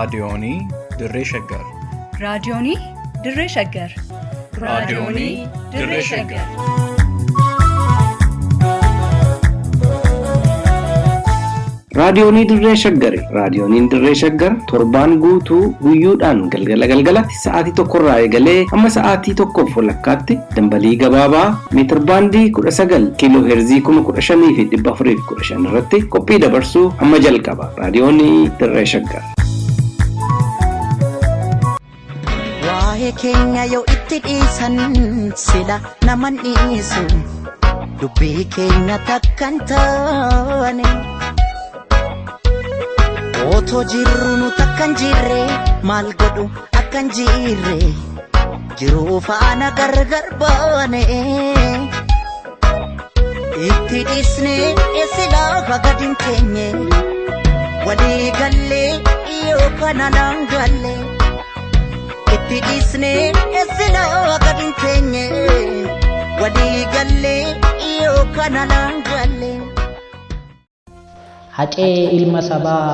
raadiyoonii Dirree Shaggar. raadiyoonii Dirree Shaggar. raadiyoonii Dirree Shaggar. Raadiyoonii Dirree Shaggar. Raadiyooniin Dirree Shaggar torbaan guutuu guyyoodhaan galgalatti sa'aatii tokkorraa eegalee hamma sa'aatii tokkoof walakkaatti dambalii gabaabaa meetir baandii 19 kiiloo heerzii 15,415 irratti qophii dabarsuu amma jalqaba. Raadiyoonii Dirree Shaggar. Waa'ee keenya yoo itti dhiisan sila naman dhiisu dubbii keenya takkan taane. Otoo jirru nu takkan jirre maal godhu akkan jirre jiruu faana gargar baane. Itti dhiisne silaa gadin teenye walii gallee yoo kana naan galle. Itti dhiisne silaa gadin teenye walii gallee yoo kana naan galle. Hacee ilma sabaa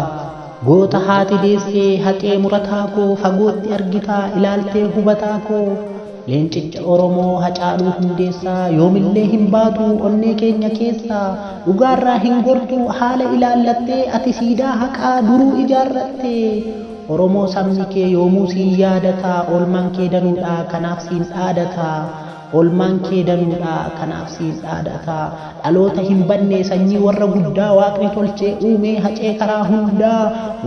goota haati deessee haqee murataa koo fagootti argitaa ilaaltee hubataa koo. Leencicha Oromoo Hacaaluu Hundeessaa yoomillee hin baatu onnee keenya keessaa. Dhugaarraa hin gortu haala ilaallattee ati siidaa haqaa duruu ijaarrattee. Oromoo sabni kee yoomuu siin yaadataa oolmaan kee danuudhaa kanaaf siin dhaadataa. Oolmaan kee danuudhaa kanaaf siin dhaadataa. Dhaloota hin banne sanyii warra guddaa waaqni tolchee uumee hacee karaa hundaa.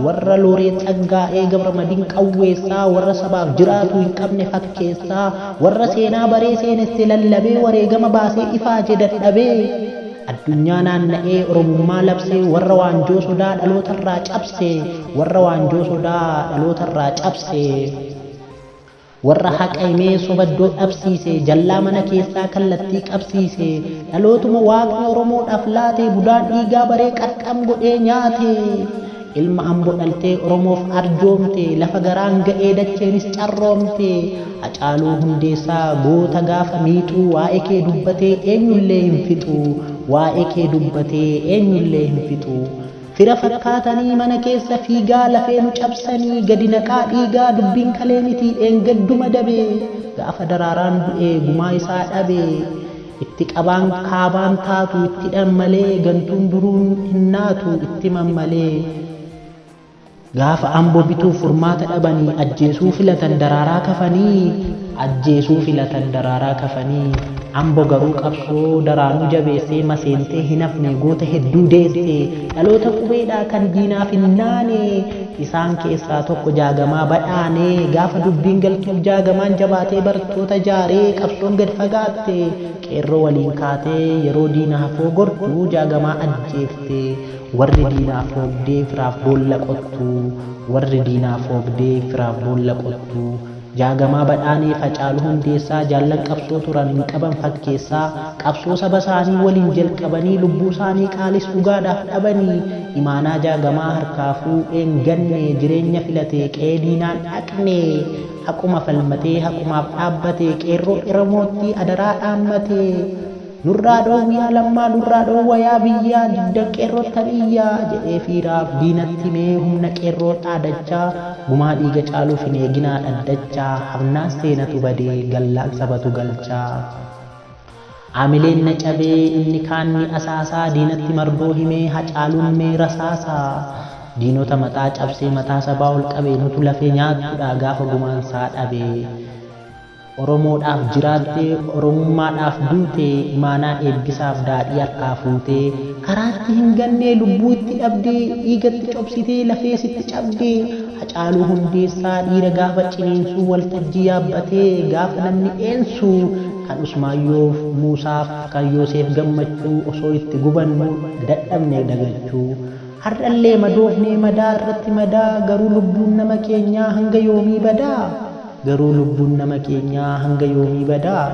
Warra Looreet Tsaggaa'ee Gabramadiin Qawweessaa warra sabaaf jiraatu hin qabne fakkeessaa. Warra seenaa baree seenesse lallabee wareegama baasee ifaaje dadhabee. Addunyaa naanna'ee Oromummaa labsee warra waanjoo sodaa dhalootarraa cabse. Warra waanjoo sodaa dhalootarraa cabse. Warra haqa himee sobaddoo dhabsiise jallaa mana keessaa kallattii qabsiise. Dhalootuma waaqni Oromoodhaaf laate budaan dhiigaa baree qarqam godhee nyaate. Ilma Amboo dhaltee Oromoof arjoomte lafa garaan ga'ee dacheenis carroomte. Hacaaluu Hundeessaa goota gaafa miixuu waa'ee kee dubbatee eenyullee hin fixu. Waa'ee kee dubbatee eenyullee hin fixu. Fira fakkaatanii mana keessa fiigaa lafee nu cabsanii gadi naqaa dhiigaa dubbiin kalee miti eengadduma dabee. Gaafa daraaraan du'ee gumaa isaa dhabee. Itti qabaan kaabaan taatu itti dhammalee gantuun duruun hin naatu itti mammalee. Gaafa Amboo bituuf furmaata dhabanii ajjeesuu filatan daraaraa kafanii. Ajjeesuu filatan daraaraa kafanii. Amboo garuu qabsoo daraanuu jabeessee maseentee hin hafne goota hedduu deesse. Dhaloota qubeedhaa kan diinaaf hin naane. Isaan keessaa tokko Jaagamaa Badhaane. Gaafa dubbiin galtuuf Jaagamaan jabaatee barattoota jaaree qabsoon gad fagaatte. Qeerroo waliin kaatee yeroo diinaaf gortu Jaagamaa ajjeefte. Warri diinaaf hoogdee firaaf boolla qottu. Warri diinaaf hoogdee firaaf boolla qottu. Jaagamaa Badhaanee Hacaaluu Hundeessaa jaallan qabsoo turan hin qaban fakkeessaa. Qabsoo saba isaanii waliin jalqabanii lubbuu isaanii qaalis dhugaadhaaf dhabanii. Imaanaa Jaagamaa harkaafuu eenganne jireenya filatee qe'ee diinaan dhaqne. Haquma falmatee haqumaaf dhaabbatee qeerroo Oromootti adaraa dhaammatee. Nurraa dhoowwiyaa lammaa nurraa dhoowwayaa biyyaa didda qeerroota biyyaa jedhee fiiraaf diinatti mee humna qeerroo dhaadachaa. Gumaa dhiiga caaluuf hin eeginaa dhaddachaa hafnaa seenatu badee gallaan sabatu galchaa. Aamileen na cabee inni kaanni asaasaa diinatti mardoo himee Hacaaluun mee rasaasaa. Diinota mataa cabsee mataa sabaa ol qabee nutu lafee nyaatudha gaafa gumaansaa dhabee. Oromoodhaaf jiraattee Oromummaadhaaf duutee imaanaa eebbisaaf daadhii harkaa fuutee. Karaatti hin gannee lubbuu itti dhabdee dhiigatti cobsitee lafee sitti cabdee. Hacaaluu Hundeessaa dhiira gaafa ciniinsuu waltajjii yaabbatee gaafa namni eensu. Kan Usmaayyoof Muusaaf kan Yoosef Gammachuu osoo itti gubannu dadhabnee dagachuu. Har'allee madoofnee madaa irratti madaa garuu lubbuun nama keenyaa hanga yoomii badaa. Garuu lubbuun nama keenyaa hanga yoomii badaa.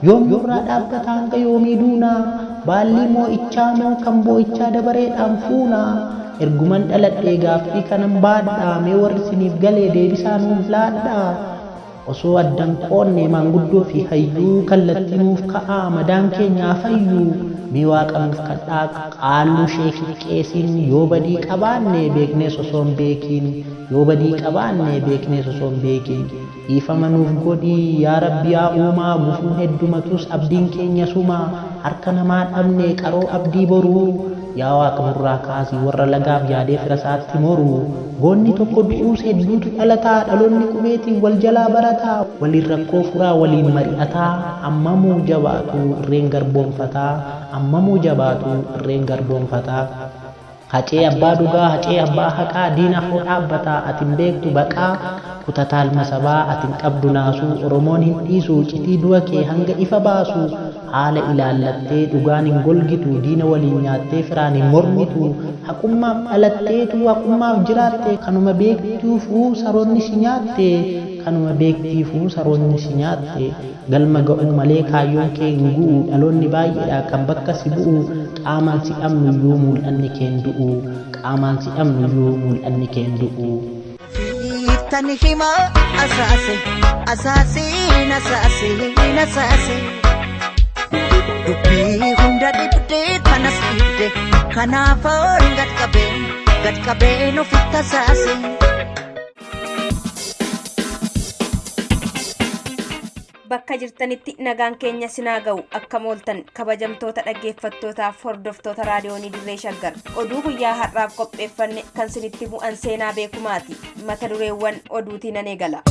Yoom irraa dhaabbata hanga yoomii duunaa. Baalli moo'ichaa moo kan boo'ichaa dabareedhaan fuunaa. Erguman dhaladhee gaaffii kanan baadhaa mee warri siniif galee deebisaa nuuf laadhaa. Osoo addan qoonne maanguddoo fi hayyuu kallattii nuuf ka'aa madaan keenyaa fayyuu. mi waaqanuuf kadhaa qaalluu sheekii qeesiin yoo badii qabaanne beeknee sosoon beekiin yoo badii qabaanne beeknee sosoon beekiin dhiifama nuuf godhii yaa rabbi yaa uumaa gufuun heddumatus abdiin keenya sumaa harka namaa dhabne qaroo abdii boruu yaa waaqa nurraa kaasii warra lagaaf yaadee fira isaatti moruu goonni tokko du'uus hedduutu dhalataa dhaloonni qubeetiin wal jalaa barataa waliin rakkoo furaa waliin mari'ataa ammamuu jabaatu irreen garboonfataa ammamuu jabaatu irreen garboonfataa hacee abbaa dhugaa hacee abbaa haqaa diina hoo dhaabbataa atin beektu baqaa kutataa ilma sabaa atin qabdu naasuu oromoon hin dhiisuu citii du'a kee hanga ifa baasuu haala ilaallattee dhugaan hin golgitu diina waliin nyaattee firaan hin mormitu haqummaaf dhalatteetu haqummaaf jiraatte kanuma beektuufuu saroonni si nyaatte kanuma beektiifuu saroonni si nyaatte galma ga'uu malee kaayyoon kee hin gu'u dhaloonni baay'eedha kan bakka si bu'u qaamaan si dhabnuyyuu mul'anni keen du'u qaamaan si dhabnuyyuu mul'anni keen du'u. Fiittani hima asaase asaasiin asaasiin asaase dubbii hunda dibdee kanas dibde kanaafoon gadqabeen ofitti asaase. Bakka jirtanitti nagaan keenya sinaa ga'u akkam ooltan kabajamtoota dhaggeeffattootaaf hordoftoota raadiyoonii Dirree Shaggar oduu guyyaa har'aaf qopheeffanne kan sinitti bu'an seenaa beekumaati mata dureewwan oduutiin nan eegala.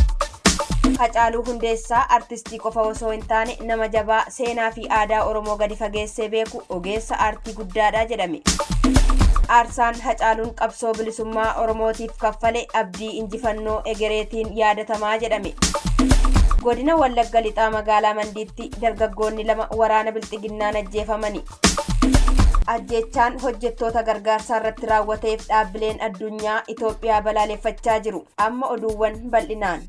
Hacaaluu Hundeessaa artistii qofa osoo hin taane nama jabaa seenaa fi aadaa Oromoo gadi fageessee beeku ogeessa aartii guddaadha jedhame. Aarsaan Hacaaluun qabsoo bilisummaa Oromootiif kaffale abdii injifannoo egereetiin yaadatamaa jedhame. Godina Wallagga Lixaa magaalaa Mandiitti dargaggoonni 2 waraana bilxiginnaan ajjeefamani. Ajjechaan hojjettoota gargaarsaa irratti raawwateef dhaabbileen addunyaa Itoophiyaa balaaleffachaa jiru. Amma oduuwwan bal'inaan.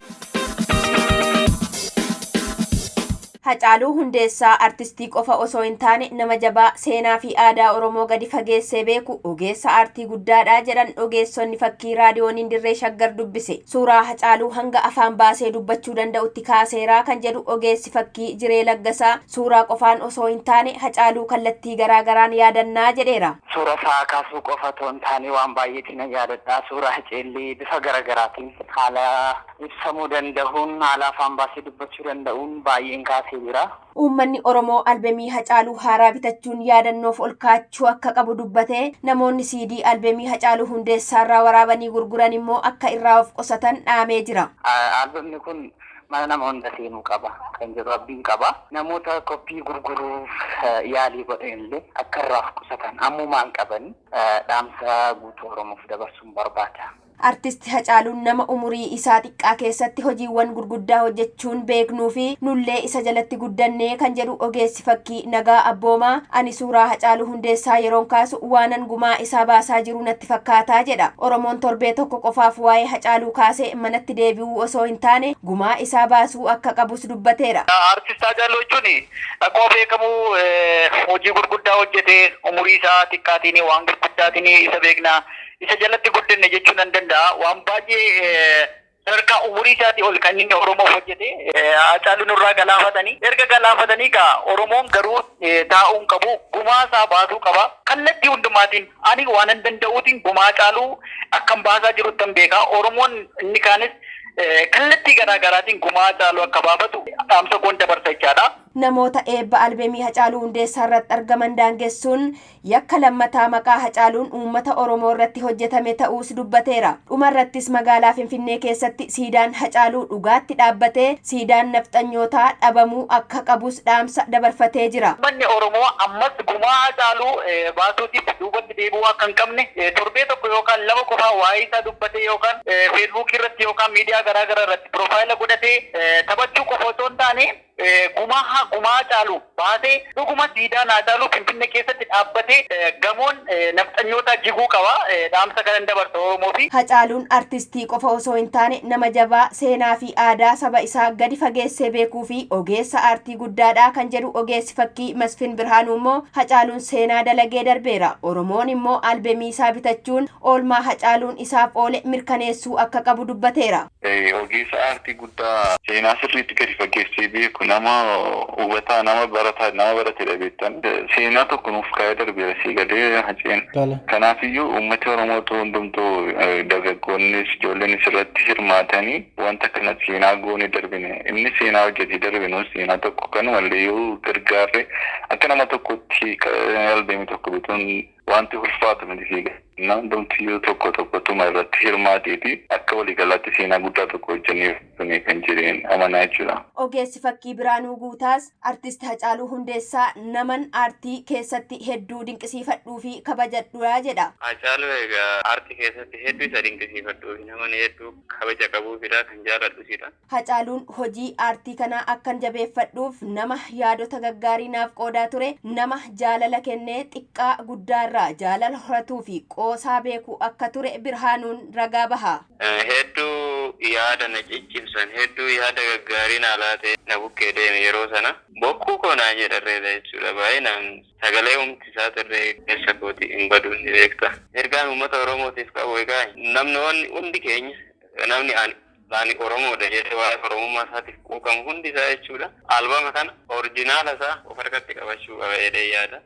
Hacaaluu Hundeessaa artistii qofa osoo hin taane nama jabaa seenaa fi aadaa Oromoo gadi fageessee beeku ogeessa aartii guddaadha jedhan ogeessonni fakkii raadiyooniin Dirree Shaggar dubbise. Suuraa Hacaaluu hanga afaan baasee dubbachuu danda'utti kaaseeraa kan jedhu ogeessi fakkii Jiree Laggasaa suuraa qofaan osoo hin taane Hacaaluu kallattii garaagaraan yaadannaa jedheera. Suuraa isaa kaasuu qofa osoo hin taane waan baay'eetiin yaadadha. Suuraa Haceellee bifa garaagaraatiin haala ibsamuu danda'uun haala afaan baasee dubbachuu danda'uun baay'een kaasee. Uummanni Oromoo albemii Hacaaluu haaraa bitachuun yaadannoof ol kaachuu akka qabu dubbatee namoonni CD albemii Hacaaluu Hundeessaa irraa waraabanii gurguran immoo akka irraa of qusatan dhaamee jira. Albemni kun mana nama hunda seenuu qaba kan jedhu abdiin qaba. Namoota koppii gurguruuf yaalii godhanillee akka irraa of qusatan ammumaan qaban dhaamsa guutuu Oromoof dabarsuun barbaada. Artisti Hacaaluun nama umurii isaa xiqqaa keessatti hojiiwwan gurguddaa hojjechuun beeknuu fi nullee isa jalatti guddannee kan jedhu ogeessi fakkii Nagaa Abboomaa ani suuraa Hacaaluu Hundeessaa yeroon kaasu waanan gumaa isaa baasaa jiru natti fakkaataa jedha. Oromoon torbee tokko qofaaf waa'ee Hacaaluu kaasee manatti deebi'uu osoo hin taane gumaa isaa baasuu akka qabus dubbateera. Artist Hacaaluu jechuun akkuma beekamu hojii gurguddaa hojjetee umurii isaa xiqqaatiin waan gurguddaatiin isa beekna. Isa jalatti guddinne jechuun nan danda'a waan baay'ee sadarkaa umurii isaatii ol kan inni Oromoo hojjete Hacaaluu nurraa galaafatanii erga galaafatanii Oromoon garuu taa'uun qabu gumaa isaa baasuu qaba kallattii hundumaatiin ani waan hin danda'uutiin gumaa Hacaaluu akkam baasaa jiruttan beeka Oromoon inni kaanis kallattii garaagaraatiin gumaa Hacaaluu akka baafatu dhaamsa koon dabarsa jechaadha. Namoota eebba albemii Hacaaluu Hundeessaa irratti argaman daangessuun yakka lammataa maqaa Hacaaluun uummata Oromoo irratti hojjetame ta'uus dubbateera. Dhumarrattis magaalaa Finfinnee keessatti siidaan Hacaaluu dhugaatti dhaabbatee siidaan nafxanyootaa dhabamuu akka qabus dhaamsa dabarfatee jira. Uummanni Oromoo ammas gumaa Hacaaluu baasuutiif duubatti deebi'uu akka hin qabne torbee tokko yookaan 2 qofaa waa'ee isaa dubbatee yookaan feesbuukii irratti yookaan miidiyaa garaagaraa irratti piroofaayila godhatee taphachuu qofa osoo hin taane gumaa Hacaaluu baasee dhuguma siidaan Hacaaluu Finfinnee keessatti dhaabbatee gamoon nafxanyootaa jiguu qaba dhaamsa kanan dabarsa Oromoo fi. Hacaaluun artistii qofa osoo hin taane nama jabaa seenaa fi aadaa saba isaa gadi fageessee beekuu fi ogeessa aartii guddaadha kan jedhu ogeessi fakkii Masfin Birhaanuu immoo Hacaaluun seenaa dalagee darbeera. Oromoon immoo albemii isaa bitachuun oolmaa Hacaaluun isaaf oole mirkaneessuu akka qabu dubbateera. Ogeessa aartii guddaa seenaa sirriitti gadi fageessee beeku tokko nama hubataa nama barataa nama baratedha beektan seenaa tokko nuuf kaa'ee darbeera sii gadee haceen. Kanaafiyyuu uummati Oromootu hundumtuu dargaggoonnis ijoolleenis irratti hirmaatanii wanta kana seenaa goone darbine inni seenaa hojjetee darbinu seenaa tokko kan walleeyyuu gargaarre akka nama tokkotti albeemii tokko bituun wanti ulfaatu miti fiiga. Hundumtiyyuu tokkotuma irratti hirmaateeti akka waliigalaatti seenaa guddaa tokko hojjennee kan jireen amanaa jechuudha. Ogeessi fakkii Biraanuu Guutaas artist Hacaaluu Hundeessaa naman aartii keessatti hedduu dinqisiifadhuu fi kabajadhuudha jedha. Hacaaluu egaa aartii keessatti hedduu isa dinqisiifadhuu fi naman hedduu kabaja qabuufidha kan jaaladhusidha. Hacaaluun hojii aartii kanaa akkan jabeeffadhuuf nama yaadota gaggaarii naaf qoodaa ture nama jaalala kennee xiqqaa guddaarraa jaalala horatuu fi qoosaa beeku akka ture Birhaanuun ragaa baha. Hedduu yaada na ciccimsan hedduu yaada gaggaarii na laate na bukkee deeme yeroo sana bokkuu koonaa jedharreedha jechuudha baay'inaan sagalee humtisaa turre keessa kooti hin baduun ni beekta. Ergaan uummata Oromootiif qabu egaa namni hundi keenya namni ani Oromoodha jedhee waa'ee Oromummaa isaatiif quuqamu hundi isaa jechuudha. Albama kana orijinaala isaa of harkatti qabachuu qaba jedhee yaada.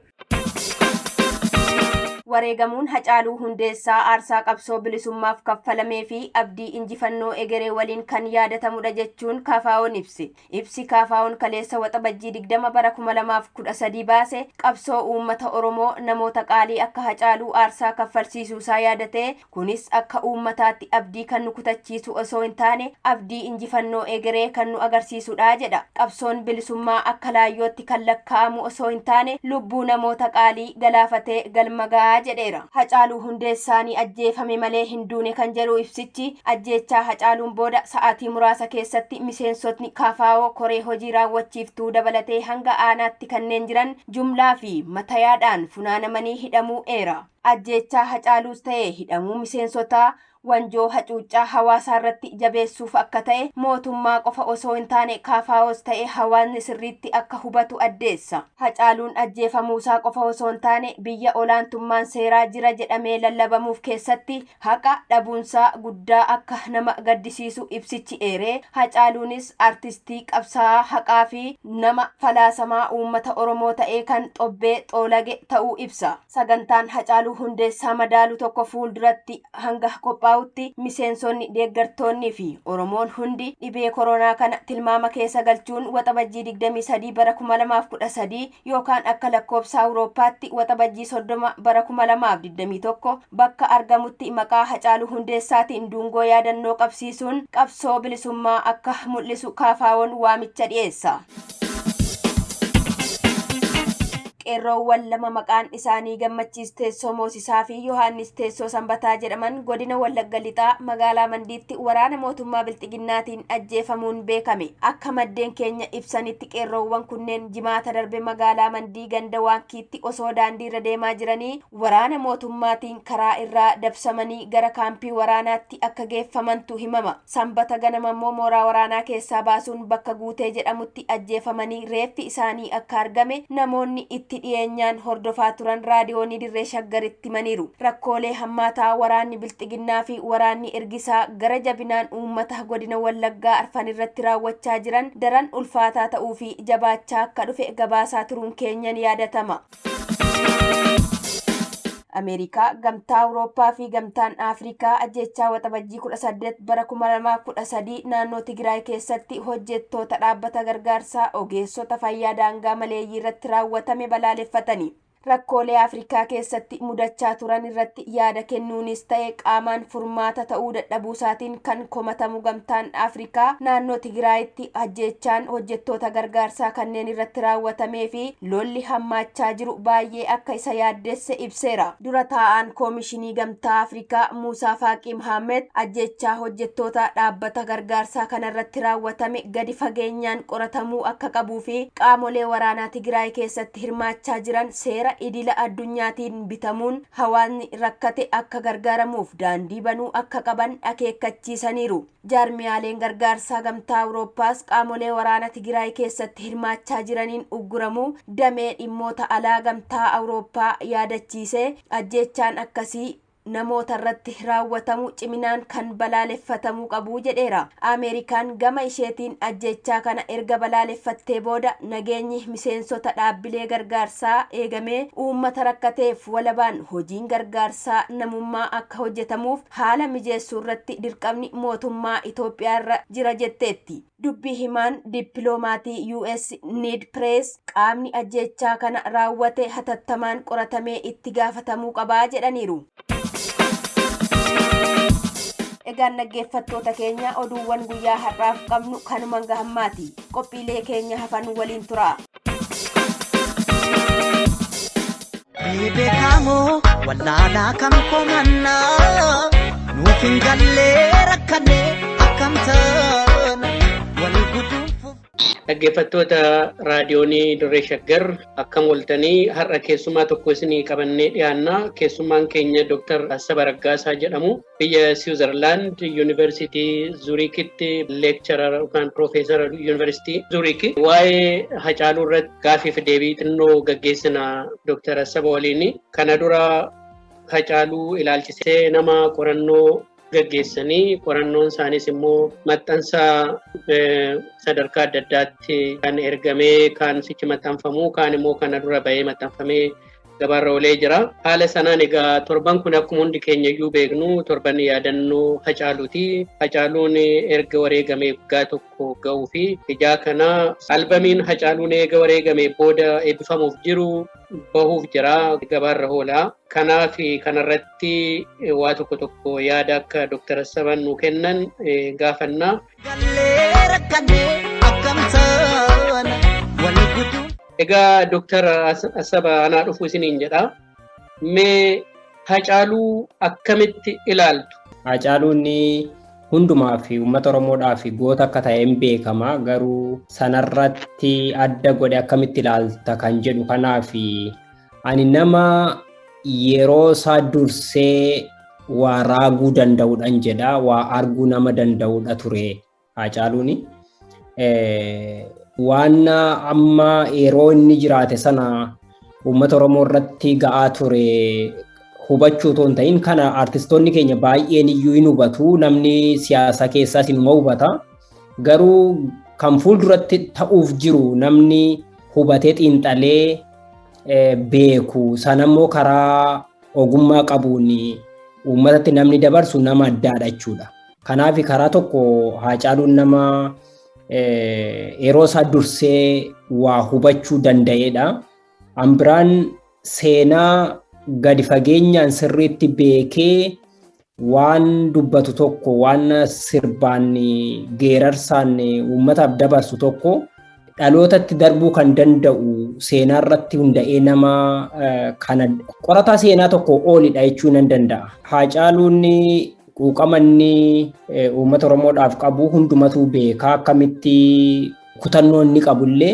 Wareegamuun Hacaaluu Hundeessaa aarsaa qabsoo bilisummaaf kaffalamee fi abdii injifannoo egeree waliin kan yaadatamudha jechuun KFO'n ibsi. Ibsi KFO'n kaleessa waxabajjii 20 bara 2013 baase qabsoo uummata Oromoo namoota qaalii akka Hacaaluu aarsaa kaffalsiisuusaa yaadatee kunis akka uummataatti abdii kan nu kutachiisu osoo hin taane abdii injifannoo egeree kan nu agarsiisudha jedha. Qabsoon bilisummaa akka laayyootti kan lakkaa'amu osoo hin taane lubbuu namoota qaalii galaafatee galmagaa jedheera. Hacaaluu Hundeessaanii ajjeefame malee hin duune kan jedhu ibsichi ajjeechaa Hacaaluun booda sa'aatii muraasa keessatti miseensotni KFO koree hojii raawwachiiftuu dabalatee hanga aanaatti kanneen jiran jumlaa fi matayaadhaan funaanamanii hidhamuu eera. Ajjeechaa Hacaaluus ta'ee hidhamuu miseensotaa wanjoo hacuuccaa hawaasaa irratti jabeessuuf akka ta'e mootummaa qofa osoo hin taane KFO's ta'e hawaasni sirriitti akka hubatu addeessa. Hacaaluun ajjeefamuusaa qofa osoo hin taane biyya olaantummaan seeraa jira jedhamee lallabamuuf keessatti haqa dhabuunsaa guddaa akka nama gaddisiisu ibsichi eeree Hacaaluunis artistii qabsaa'aa haqaa fi nama falaasamaa uummata Oromoo ta'ee kan xobbee xoolage ta'uu ibsa. Sagantaan Hacaaluu Hundeessaa madaalu tokko fuulduratti hanga qophaa'u miseensonni deeggartoonni fi Oromoon hundi dhibee koronaa kana tilmaama keessa galchuun waxabajjii 23 bara 2013 yookaan akka lakkoofsa Awurooppaatti waxabajjii 30 bara 2021 bakka argamutti maqaa Hacaaluu Hundeessaatiin dungoo yaadannoo qabsiisuun qabsoo bilisummaa akka mul'isu KFO'n waamicha dhiyeessa. Qeerroowwan lama maqaan isaanii Gammachiis Teessoo Moosisaa fi Yohaannis Teessoo Sanbataa jedhaman godina Wallagga Lixaa magaalaa Mandiitti waraana mootummaa Bilxiginnaatiin ajjeefamuun beekame. Akka maddeen keenya ibsanitti qeerroowwan kunneen jimaata darbe magaalaa Mandii ganda Waankiitti osoo daandii irra deemaa jiranii waraana mootummaatiin karaa irraa dabsamanii gara kaampii waraanaatti akka geeffamantu himama. Sanbata ganama immoo mooraa waraanaa keessaa baasuun bakka Guutee jedhamutti ajjeefamanii reeffi isaanii akka argame namoonni itti dhiyeenyaan hordofaa turan raadiyoonii Dirree Shaggaritti himaniiru. Rakkoolee hammaataa waraanni Bilxiginnaa fi waraanni ergisaa gara jabinaan uummata godina Wallaggaa Arfan irratti raawwachaa jiran daran ulfaataa ta'uu fi jabaachaa akka dhufe gabaasaa turuun keenyan yaadatama. Ameerikaa, Gamtaa Awurooppaa fi Gamtaan Afrikaa ajjechaa waxabajjii 18 bara 2013 naannoo Tigraay keessatti hojjettoota dhaabbata gargaarsaa ogeessota fayyaa daangaa maleeyyii irratti raawwatame balaaleffatanii. Rakkoolee Afrikaa keessatti mudachaa turan irratti yaada kennuunis ta'e qaamaan furmaata ta'uu dadhabuusaatiin kan komatamu Gamtaan Afrikaa naannoo Tigraayitti ajjechaan hojjettoota gargaarsaa kanneen irratti raawwatamee fi lolli hammaachaa jiru baay'ee akka isa yaaddesse ibseera. Dura taa'aan Koomishinii Gamtaa Afrikaa Muusaa Faaqii Mohaammed ajjechaa hojjettoota dhaabbata gargaarsaa kanarratti raawwatame gadi fageenyaan qoratamuu akka qabuu fi qaamolee waraanaa Tigraay keessatti hirmaachaa jiran seera idila addunyaatiin bitamuun hawaasni rakkate akka gargaaramuuf daandii banuu akka qaban akeekkachiisaniiru. Jaarmiyaaleen gargaarsaa Gamtaa Awurooppaas qaamolee waraana Tigraay keessatti hirmaachaa jiraniin ugguramuu damee dhimmoota alaa Gamtaa Awurooppaa yaadachiise ajjechaan akkasii namoota irratti raawwatamu ciminaan kan balaaleffatamuu qabu jedheera. Ameerikaan gama isheetiin ajjechaa kana erga balaaleffattee booda nageenyi miseensota dhaabbilee gargaarsaa eegamee uummata rakkateef walabaan hojiin gargaarsaa namummaa akka hojjetamuuf haala mijeessuu irratti dirqamni mootummaa Itoophiyaa irra jira jetteetti. Dubbii himaan dippiloomatii US Ned Price qaamni ajjechaa kana raawwate hatattamaan qoratamee itti gaafatamuu qabaa jedhaniiru. Egaan dhaggeeffattoota keenya oduuwwan guyyaa har'aaf qabnu kanumaan gahammaati. Qophiilee keenya hafan waliin tura. Beekamoo wallaalaa kam komannaa nuuf hin gallee rakkanne akkam taana wal guduunfuuf. Dhaggeeffattoota raadiyoonii Dirree Shaggar akkam ooltanii har'a keessumaa tokko isinii qabannee dhiyaanna. Keessumaan keenya Dr. Asaaba Raggaasaa jedhamu biyya Switzerland Yuunivarsiitii Zuriikitti leekcharar yookaan Piroofeesara Yuunivarsiitii Zuriik waa'ee Hacaaluu irratti gaafiif deebii xinnoo gaggeessina Dr. Asaaba waliin. Kana dura Hacaaluu ilaalchisee nama qorannoo gaggeessanii qorannoon isaaniis immoo maxxansa sadarkaa adda addaatti kan ergamee kan sichi maxxanfamu kaan immoo kana dura bahee maxxanfamee gabaarra oolee jira. Haala sanaan egaa torban kun akkuma hundi keenya iyyuu beeknu torban yaadannoo Hacaaluuti. Hacaaluun erga wareegamee waggaa tokko ga'uu fi ijaa kana albamiin Hacaaluun erga wareegamee booda eebbifamuuf jiru bahuuf jira gabaarra oolaa. Kanaaf kanarratti waa tokko yaada akka Dr. Asaabaan nu kennan gaafanna. Egaa Dr. Asaaba anaa dhufu isiniin jedha. Mee Hacaaluu akkamitti ilaaltu? Hacaaluun hundumaa fi uummata Oromoodhaa fi goota akka ta'e hin beekama. Garuu sanarratti adda godhe akkamitti ilaalta kan jedhu kanaaf ani nama yeroo isaa dursee waa raaguu danda'uudhaan jedha. Waa arguu nama danda'uudha ture Hacaaluun. Waan amma yeroo inni jiraate sana uummata Oromoo irratti ga'aa ture hubachuu otoo hin ta'in kana artistoonni keenya baay'een iyyuu hin hubatu. Namni siyaasa keessaas inuma hubata. Garuu kan fuulduratti ta'uuf jiru namni hubatee xiinxalee beeku sanammoo karaa ogummaa qabuun uummatatti namni dabarsu nama addaadha jechuudha. Kanaaf karaa tokko Hacaaluun nama yeroo isaa dursee waa hubachuu danda'edha. Ambiraan seenaa gadi fageenyaan sirriitti beekee waan dubbatu tokko waan sirbaan geerarsaan uummataaf dabarsu tokko dhalootatti darbuu kan danda'u seenaa irratti hunda'ee nama kana qorataa seenaa tokko oolidha jechuu nan danda'a. Hacaaluun quuqamanni uummata Oromoodhaaf qabu hundumatu beekaa. Akkamitti kutannoo inni qabullee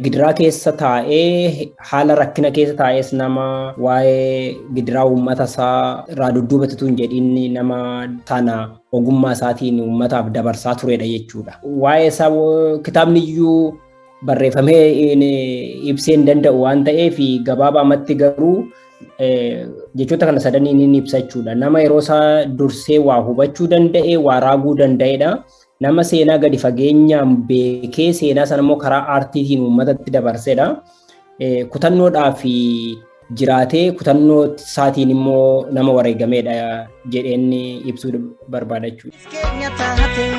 gidiraa keessa taa'ee haala rakkina keessa taa'es nama waa'ee gidiraa uummata isaa irraa dudduubatu hin jedhin nama tana ogummaa isaatiin uummataaf dabarsaa turedha jechuudha. Waa'ee isaa kitaabni iyyuu barreeffamee ibsee hin danda'u waan ta'eef gabaabaamatti garuu jechoota kana sadaniin inni ibsa jechuudha. Nama yeroo isaa dursee waa hubachuu danda'e, waa raaguu danda'edha. Nama seenaa gadi fageenyaan beekee seenaa sana immoo karaa aartiitiin uummatatti dabarsedha. Kutannoodhaaf jiraatee kutannoo isaatiin immoo nama wareegamedha jedheen ibsuu barbaada jechuudha.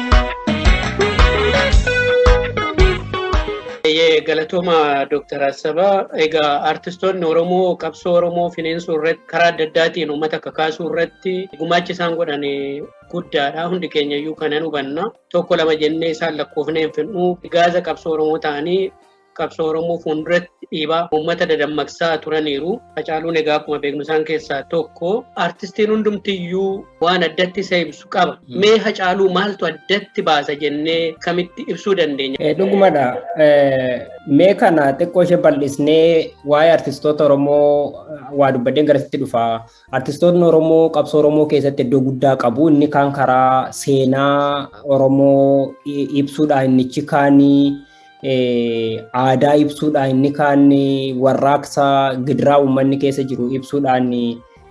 Galatooma Dr. Asaaba. Egaa artistoonni Oromoo qabsoo Oromoo fineensuu irratti karaa adda addaatiin uummata kakaasuu irratti gumaachi isaan godhan guddaadha. Hundi keenya iyyuu kanan hubanna. Tokko lama jennee isaan lakkoofnee hin fixnu. Gaaza qabsoo Oromoo ta'anii qabsoo Oromoo fuulduratti dhiibaa uummata dadammaqsaa turaniiru. Hacaaluun egaa akkuma beeknu isaan keessaa tokko. Artistiin hundumtiyyuu waan addatti isa ibsu qaba. Mee Hacaaluu maaltu addatti baasa jennee kamitti ibsuu dandeenya? Dhugumadha. Mee kana xiqqoo ishee bal'isnee waa'ee artistoota Oromoo waa dubbadeen garasitti dhufa. Artistoonni Oromoo qabsoo Oromoo keessatti iddoo guddaa qabu. Inni kaan karaa seenaa Oromoo ibsuudhaan innichi kaanii aadaa ibsuudhaan inni kaan warraaqsa gidiraa uummanni keessa jiru ibsuudhaan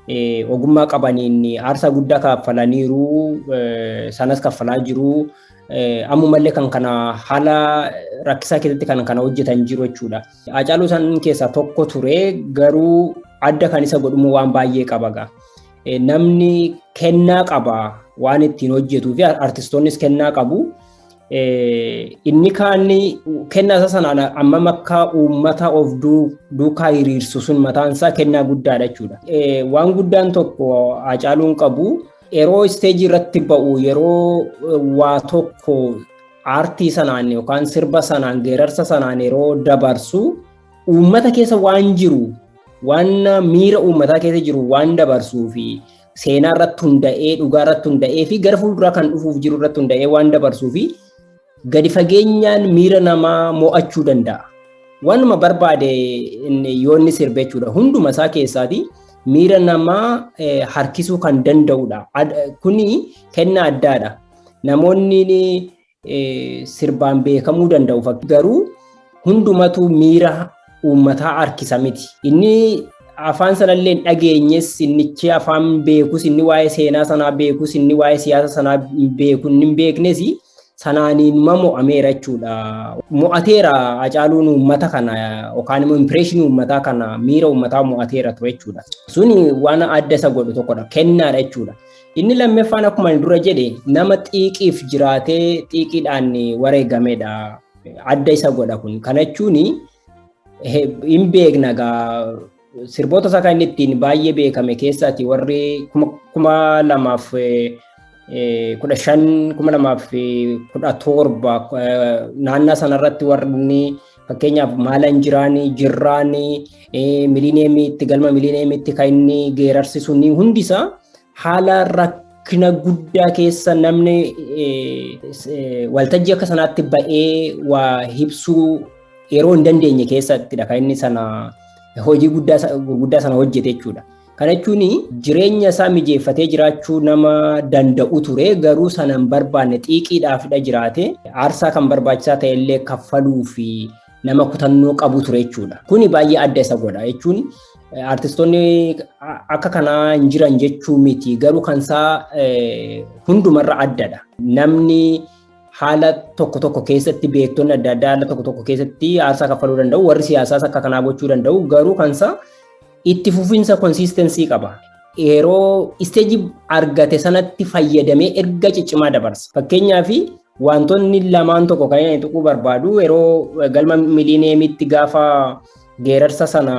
ogummaa qabaniin aarsaa guddaa kaffalaniiru sanas kaffalaa jiru. Ammumallee kan kana haala rakkisaa keessatti kan kana hojjetan jiru jechuudha. Hacaaluu san keessaa tokko ture garuu adda kan isa godhumu waan baay'ee qaba. Namni kennaa qaba waan ittiin hojjetuu fi artistoonnis kennaa qabu. Inni kaan kennaa isa sanaan ammam akka uummata of duukaa hiriirsu sun mataan isaa kennaa guddaadha jechuudha. Waan guddaan tokko Hacaaluun qabu yeroo isteejii irratti ba'u yeroo waa tokko aartii sanaan yookaan sirba sanaan geerarsa sanaan yeroo dabarsu uummata keessa waan jiru waan miira uummataa keessa jiru waan dabarsuu fi seenaa irratti hunda'ee dhugaa irratti hunda'ee fi gara fuulduraa kan dhufuuf jiru irratti hunda'ee waan dabarsuu fi gadi fageenyaan miira namaa mo'achuu danda'a. Waanuma barbaade yoo inni sirbe jechuudha. Hunduma isaa keessaati miira namaa harkisuu kan danda'udha. Kuni kennaa addaadha. Namoonni sirbaan beekamuu danda'u garuu hundumatu miira uummataa harkisa miti. Inni afaan sanallee dhageenyes innichi afaan beekus inni waa'ee seenaa sanaa beekus inni waa'ee siyaasa sanaa beeku inni hin beeknes sanaaniin mo'ameera jechuudha. Mo'ateera Hacaaluun uummata kana yookaan immoo impireeshinii uummataa kana miira uummataa mo'ateera ture jechuudha. Suni waan adda isa godhu tokkodha. Kennaadha jechuudha. Inni lammaffaan akkuma dura jedhe nama xiiqiif jiraatee xiiqiidhaan wareegamedha. Adda isa godha kun. Kana jechuun hin beekna gaa sirboota isaa kan inni ittiin baay'ee beekame keessaati warri 2017 naannaa sanarratti warri fakkeenyaaf maalan jiraanii jirraanii miliineemiitti galma miliineemiitti kan inni geerarsisu hundisaa haala rakkina guddaa keessa namni waltajjii akka sanaatti ba'ee waa ibsuu yeroo hin dandeenye keessattidha kan inni sana hojii gurguddaa sana hojjete jechuudha. Kana jechuun jireenya isaa mijeeffatee jiraachuu nama danda'u ture garuu sana hin barbaanne xiiqiidhaafidha jiraate aarsaa kan barbaachisaa ta'e illee kaffaluu fi nama kutannoo qabu ture jechuudha. Kuni baay'ee adda isa godha jechuun artistoonni akka kanaa hin jiran jechuu miti garuu kan isaa hundumarra addadha. Namni haala tokko keessatti beektonni adda addaa haala tokko keessatti aarsaa kaffaluu danda'u warri siyaasaas akka kanaa gochuu danda'u garuu kan isaa itti fufiinsa konsiistensii qaba. Yeroo isteejii argate sanatti fayyadamee erga ciccimaa dabarsa. Fakkeenyaaf wantoonni lamaan tokko kan inni tuquu barbaadu yeroo galma miliineemiitti gaafa geerarsa sana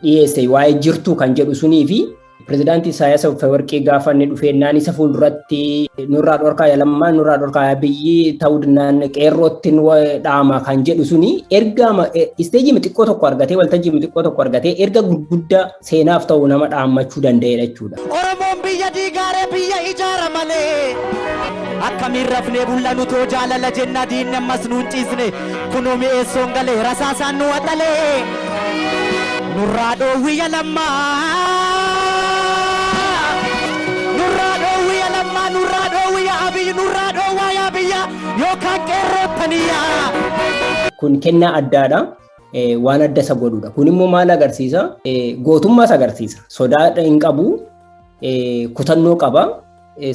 dhiyeesse waa'ee jirtuu kan jedhu sunii fi pirezidaantii Isaayyaas Afewerqii gaafa inni dhufeennaan isa fuulduratti nurraa dhorkaa yalammaa nurraa dhorkaa biyyi ta'uu danda'an qeerrootti dhaama kan jedhu suni erga isteejii xiqqoo tokko argatee waltajjii xiqqoo tokko argatee erga gurguddaa seenaaf ta'u nama dhaammachuu danda'edha jechuudha. Oromoon biyya diigaaree biyya ijaara malee akkamiin rafnee bul'anu too jaalala jenna diinni ammas nuun ciisne kunoo mi'eessoon galee rasaasaan nu waxalee nurraa dhoowwi yalammaa. Kun kennaa addaadha. Waan adda isa godhudha. Kun immoo maal agarsiisa? Gootummaas agarsiisa. Sodaa hin qabu, kutannoo qaba,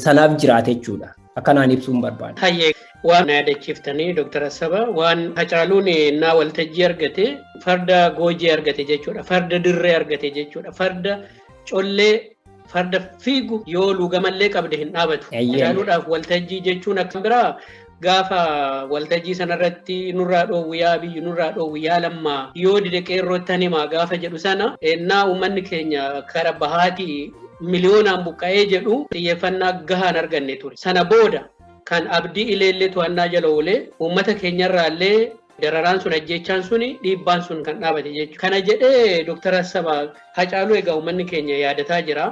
sanaaf jiraate jechuudha. Akkanaan ibsuun barbaada. Hayyee waan yaadachiiftanii Dr. Asaba waan Hacaaluun naa waltajjii argate farda goojii argate jechuudha. Farda dirree argate jechuudha. Farda collee farda fiigu yoo lugamallee qabde hin dhaabatu. Hacaaluudhaaf waltajjii jechuun akka biraa gaafa waltajjii sanarratti nurraa dhoowwu yaa biyyi nurraa dhoowwu yaa lammaa yoo dide qeerrootti himaa gaafa jedhu sana ennaa uummanni keenya kara bahaatii miliyoonaan buqqa'ee jedhu xiyyeeffannaa gahaan arganne ture. Sana booda kan abdii ileellee to'annaa jala oolee uummata keenyarraallee dararaan sun ajjechaan suni dhiibbaan sun kan dhaabate jechuudha. Kana jedhee Dr. Asaba Hacaaluu egaa uummanni keenya yaadataa jira.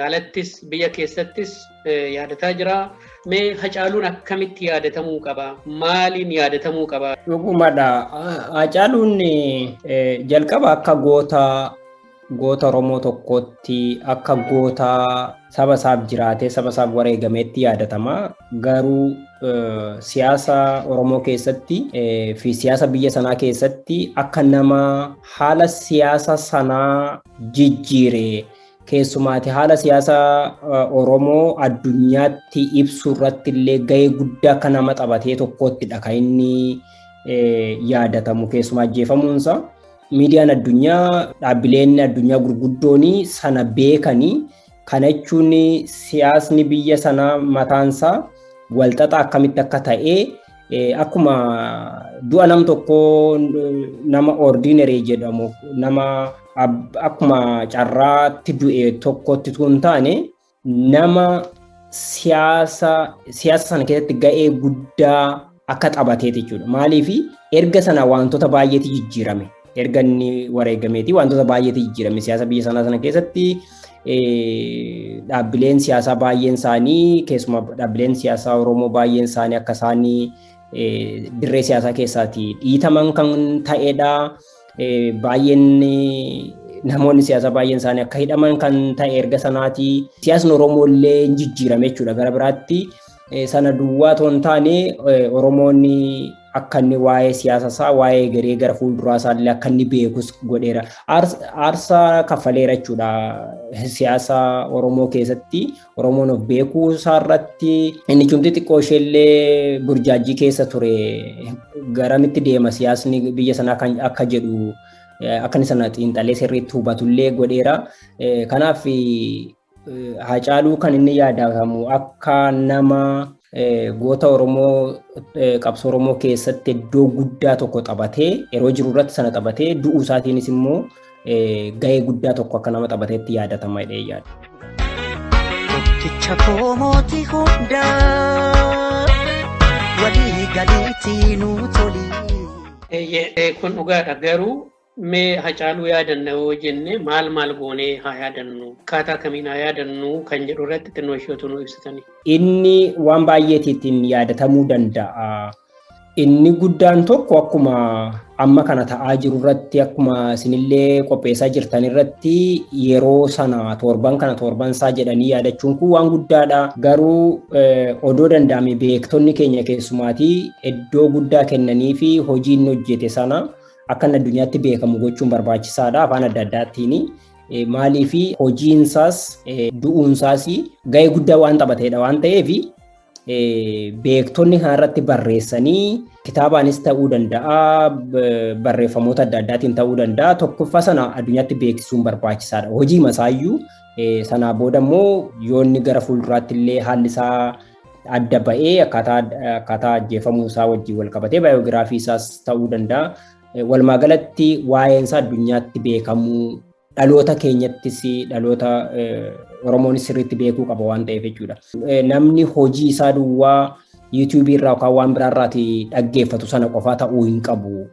Alattis biyya keessattis yaadataa jira. Mee Hacaaluun akkamitti yaadatamuu qaba? Maaliin yaadatamuu qaba? Dhugumadha. Hacaaluun jalqaba akka goota Oromoo tokkootti akka goota saba isaaf jiraatee saba isaaf wareegameetti yaadatama. Garuu siyaasa Oromoo keessatti fi siyaasa biyya sanaa keessatti akka nama haala siyaasa sanaa jijjiiree keessumaati haala siyaasa Oromoo addunyaatti ibsu irratti illee gahee guddaa akka nama taphatee tokkottidha kan inni yaadatamu keessumaa ajjeefamuunsa. Miidiyaan addunyaa dhaabbileen addunyaa gurguddoon sana beekanii kana jechuun siyaasni biyya sanaa mataansaa walxaxaa akkamitti akka ta'e akkuma du'a nam tokko nama ordinary jedhamu nama akkuma carraatti du'e tokkotti tun taane nama siyaasa sana keessatti ga'ee guddaa akka taphateeti jechuudha. Maaliif erga sana wantoota baay'eetu jijjiirame. Erga inni wareegameeti wantoota baay'eetu jijjiirame siyaasa biyya sana keessatti dhaabbileen siyaasaa baay'een isaanii keessumaa dhaabbileen siyaasaa Oromoo baay'een isaanii akka isaanii dirree siyaasaa keessaati dhiitaman kan ta'edha. Baay'een namoonni siyaasaa baay'een isaanii akka hidhaman kan ta'e erga sanaati. Siyaasni Oromoo illee jijjiirame jechuudha gara biraatti. Sana duwwaa otoo hin taane Oromoonni akka inni waa'ee siyaasa isaa waa'ee garee gara fuulduraa isaallee akka inni beekus godheera. Aarsaa kaffaleera jechuudha siyaasa Oromoo keessatti Oromoon of beekuu isaarratti inni cimti xiqqoo isheellee burjaajii keessa ture garamitti deema siyaasni biyya sanaa kan akka jedhu akka inni sana xiinxalee sirriitti hubatullee godheera. Kanaaf Haacaaluu kan inni yaadatamu akka nama goota Oromoo qabsoo Oromoo keessatti iddoo guddaa tokko taphatee yeroo jiru irratti sana taphatee du'uu isaatiinis immoo gahee guddaa tokko akka nama taphateetti yaadatama jedhee yaada. Tokkicha koo mootii hundaa walii galiitii nuu toli. Kun dhugaadha garuu mee Haacaaluu yaadanna yoo jenne maal goonee haa yaadannu akkaataa kamiin haa yaadannu kan jedhu irratti xinnoo ishootu nu ibsitanii. Inni waan baay'eetiin yaadatamuu danda'a. Inni guddaan tokko akkuma amma kana ta'aa jiru irratti akkuma isinillee qopheessaa jirtan irratti yeroo sana torban isaa jedhanii yaadachuun kun waan guddaadha. Garuu odoo danda'ame beektonni keenya keessumaatii iddoo guddaa kennanii fi hojii inni hojjete sana akka addunyaatti beekamu gochuun barbaachisaadha afaan adda addaattiin. Maaliif hojiinsaas du'uunsaas gahee guddaa waan taphateedha waan ta'eef beektonni kanarratti barreessanii kitaabaanis ta'uu danda'a barreeffamoota adda addaatiin ta'uu danda'a tokkoffaa sana addunyaatti beeksisuun barbaachisaadha. Hojii masaayyuu sanaa booda immoo yoonni gara fuulduraatti illee haalli isaa adda ba'ee akkaataa ajjeefamuu isaa wajjin wal qabatee baayogiraafii isaas ta'uu danda'a. Walumaa galatti waa'een isaa addunyaatti beekamuu dhaloota keenyattis dhaloota Oromoonis sirriitti beekuu qaba waan ta'eef jechuudha. Namni hojii isaa duwwaa YouTube irraa yookaan waan biraarraati dhaggeeffatu sana qofaa ta'uu hin qabu.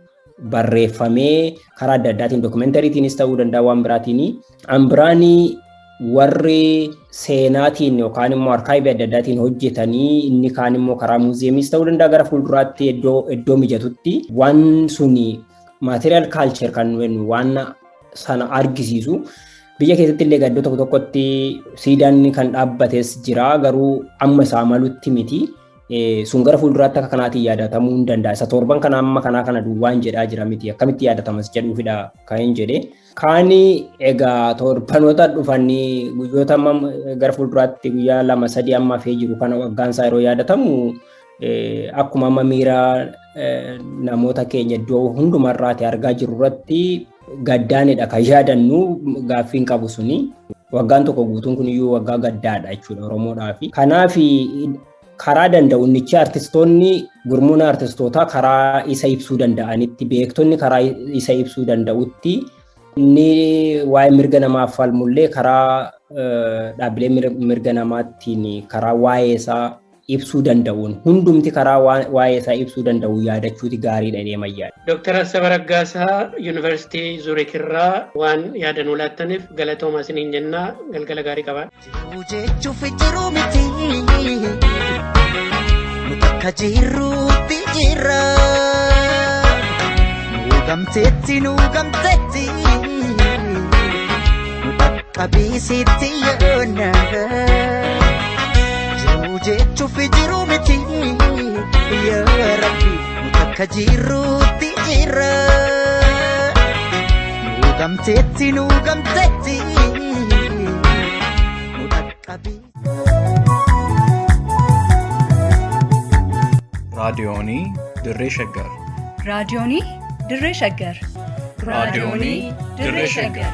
Barreeffamee karaa adda addaatiin dookumentariitiinis ta'uu danda'a waan biraatiin. Ambiraanii warri seenaatiin yookaan immoo arkaayivii adda addaatiin hojjetanii inni kaan immoo karaa muuziyeemiis ta'uu danda'a gara fuulduraatti iddoo mijatutti waan suni material culture kan waan sana argisiisu biyya keessatti illee iddoo tokko tokkotti siidaan kan dhaabbates jira garuu amma isaa malutti miti. Sun gara fuulduraatti akka kanaatiin yaadatamuu hin danda'a. Isa torban kana amma kana duwwaan jedhaa jira miti akkamitti yaadatamas jedhuufidha kan hin jedhe. Kaani egaa torbanoota dhufanii guyyoota amma gara fuulduraatti guyyaa 2-3 amma hafee jiru kana waggaan isaa yeroo yaadatamu akkuma amma miira namoota keenya iddoo hundumarraati argaa jirru irratti gaddaanidha kan yaadannu gaaffiin qabu suni. Waggaan tokko guutuun kun iyyuu waggaa gaddaadha jechuudha Oromoodhaaf. Kanaaf karaa danda'u nichi artistoonni gurmuun artistootaa karaa isa ibsuu danda'anitti beektonni karaa isa ibsuu danda'utti inni waa'ee mirga namaaf falmullee karaa dhaabbilee mirga namaattiin karaa waa'ee isaa ibsuu danda'uun hundumti karaa waa'ee isaa ibsuu danda'u yaadachuuti gaariidha deemaa yaada. Dr. Asaffaa Raggaasaa Yuunivarsiitii Zuuriik irraa waan yaadanuu laattaniif galatoomaa isiniin jennaa galgala gaarii qabaa. Jechuuf jiru miti bakka jirruutti jira nuugamteetti bakka biisitti yoona jiru jechuuf jiru miti yaa Rabbi bakka jirruutti jira nuugamteetti qabi. raadiyoonii dirree shaggar raadiyoonii dirree shaggar raadiyoonii dirree shaggar